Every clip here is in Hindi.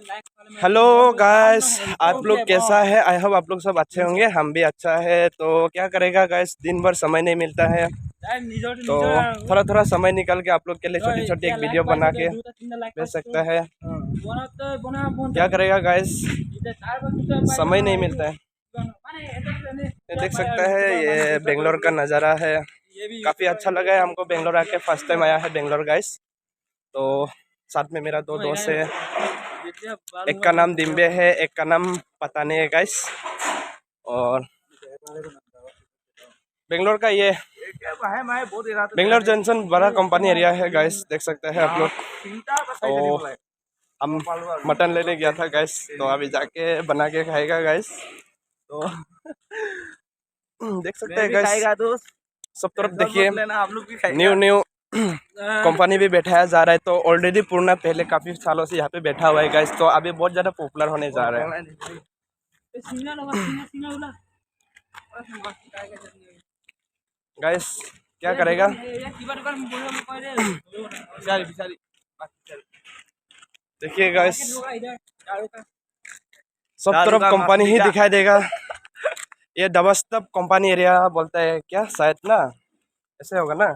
हेलो गाइस, आप लोग कैसा है? आई होप आप लोग सब अच्छे होंगे, हम भी अच्छा है। तो क्या करेगा गाइस, दिन भर समय नहीं मिलता है, तो थोड़ा थोड़ा समय निकाल के आप लोग के लिए छोटी छोटी एक वीडियो बना के भेज सकता है। क्या करेगा गाइस, समय नहीं मिलता है। ये देख सकता है, ये बेंगलोर का नज़ारा है। काफ़ी अच्छा लगा है हमको बेंगलोर आके, फर्स्ट टाइम आया है बेंगलोर गाइस। तो साथ में मेरा दो दोस्त है, एक का नाम दिम्बे है, एक का नाम पता नहीं है गाइस। और बेंगलोर का ये बेंगलोर जंक्शन बड़ा कंपनी एरिया है गाइस, देख सकते हैं आप लोग। तो हम मटन लेने गया था गाइस, तो अभी जाके बना के खाएगा गाइस। तो देख सकते हैं गाइस, सब तरफ देखिए न्यू न्यू कंपनी भी बैठाया जा रहा है। तो ऑलरेडी पुराना पहले काफ़ी सालों से यहाँ पे बैठा हुआ है गाइस, तो अभी बहुत ज़्यादा पॉपुलर होने जा रहा है गाइस। क्या करेगा, देखिए गाइस सब तरफ कंपनी ही दिखाई देगा। ये दबस्तब कंपनी एरिया बोलता है क्या, शायद ना ऐसे होगा ना।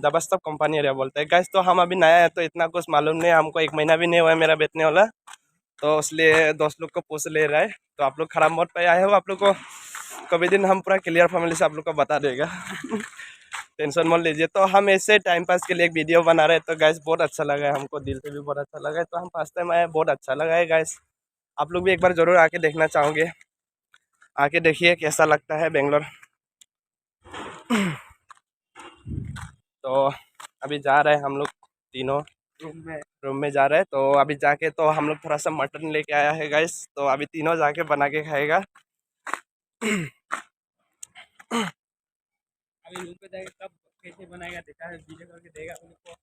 दबस्तब कंपनी एरिया बोलता है गाइस। तो हम अभी नया है तो इतना कुछ मालूम नहीं है हमको, एक महीना भी नहीं हुआ है मेरा बेचने वाला, तो इसलिए दोस्त लोग को पूछ ले रहा है। तो आप लोग खराब मत पे आए हो, आप लोग को कभी दिन हम पूरा क्लियर फैमिली से आप लोग को बता देगा टेंशन मत लीजिए। तो हम ऐसे टाइम पास के लिए एक वीडियो बना रहे हैं, तो गाइस बहुत अच्छा लगा है हमको, दिल से भी बहुत अच्छा लगा है। तो हम फर्स्ट टाइम आए, बहुत अच्छा लगा है गाइस। आप लोग भी एक बार ज़रूर आके देखना चाहोगे, आके देखिए कैसा लगता है बेंगलोर। तो अभी जा रहे हैं हम लोग तीनों रूम में जा रहे हैं। तो अभी जाके तो हम लोग थोड़ा सा मटन लेके आया है गाइस, तो अभी तीनों जाके बना के खाएगा। अभी रूम पे जाके कब कैसे बनाएगा देखा है, वीडियो करके देगा उनको,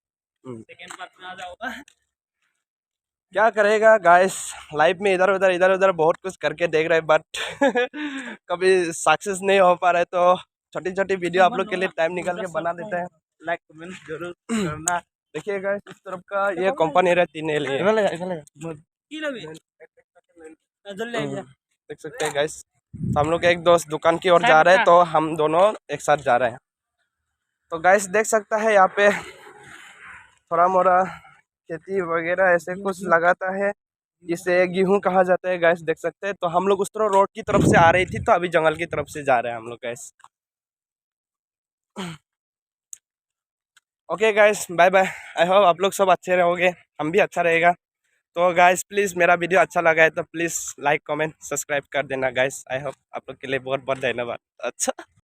सेकंड पार्ट में आ जाओगा। क्या करेगा गाइस, लाइफ में इधर उधर बहुत कुछ करके देख रहे हैं, बट कभी सक्सेस नहीं हो पा रहे। तो छोटी छोटी वीडियो आप लोग के लिए टाइम निकाल के बना देते हैं। लाइक कमेंट जरूर करना। देखिए गाइस, इस तरफ का ये कंपनी एरिया तीन एरिया देख सकते हैं गाइस। तो हम लोग एक दोस्त दुकान की ओर जा रहे हैं, तो हम दोनों एक साथ जा रहे हैं। तो गाइस देख सकता है यहाँ पे थोड़ा मोड़ा खेती वगैरह ऐसे कुछ लगाता है, जिसे गेहूं कहा जाता है गाइस, देख सकते हैं। तो हम लोग उस तरह रोड की तरफ से आ रही थी, तो अभी जंगल की तरफ से जा रहे हैं हम लोग guys. Okay guys, bye bye. I hope आप लोग सब अच्छे रहोगे, हम भी अच्छा रहेगा। तो गाइस प्लीज़, मेरा वीडियो अच्छा लगा है तो प्लीज़ लाइक कमेंट सब्सक्राइब कर देना गाइस। आई होप आप लोग के लिए बहुत बहुत धन्यवाद। अच्छा।